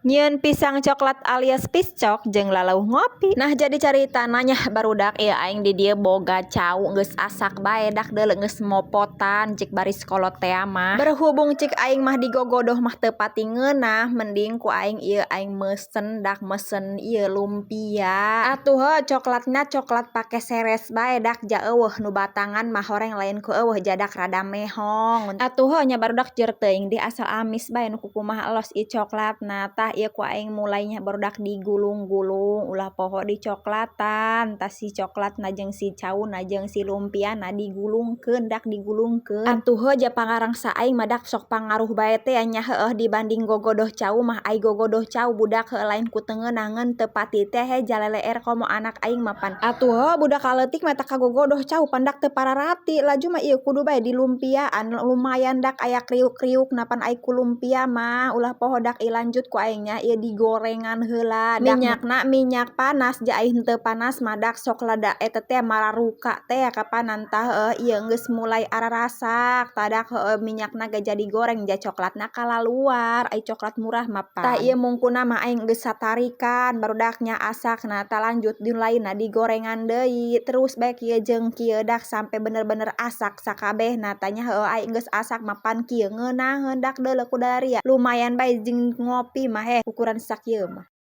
Nyieun pisang coklat alias piscok jeung lalauh ngopi. Nah jadi carita nanya barudak ieu aing di dieu boga cau geus asak bae dak deuleu geus mopotan cik baris kolot tea mah. Berhubung cik aing mah digogodoh mah teu pati ngeunah mending ku aing ieu aing meusen dak meusen ieu lumpia. Atuh heuh coklatna coklat pake seres bae dak ja eueuh nu batangan mah horeng lain ku eueuh jadak rada mehong. Atuh heuh nya barudak jeur teuing di asal amis bae nu kukumaha elos ieu coklatna tah ieu ku aing mulainya barudak digulung-gulung ulah poho dicoklatan tah si coklatna jeung si cauna jeung si lumpiana digulungkeun dak digulungkeun. Atuh heuh ja pangarangsa aing mah dak sok pangaruh bae teh nya heueuh dibanding gogodoh cau mah ai gogodoh cau budak heuh lain ku teu ngeunangeun teu pati teh jaleleer komo anak aing mah pan. Atuh heuh budak kaleutik mah tak kagogodoh cau pan dak teu pararati laju mah ieu kudu bae dilumpiaan lumayan dak aya kriuk-kriuk na pan ai ku lumpia mah ulah poho dak ilanjut ku aing nya ieu digorengan heula minyakna minyak panas ja aing teu panas mah dak sok lada eta teh mararuka teh kapanan tah heueuh ieu geus mulai ararasak tah dak heueuh minyakna ge jadi goreng ja coklatna kalaluar ai coklat murah mah pan. Tah ieu mungkuna mah aing geus satarikan barudak nya asak na tah lanjut di lainna digorengan deui terus bae kieu jeung kieu dak sampai bener-bener asak sakabehna tah nya heueuh aing geus asak mah pan kieu ngeunaheun dak deuleu ku dalaria lumayan bae jeung ngopi mah ukuran sakieu mah.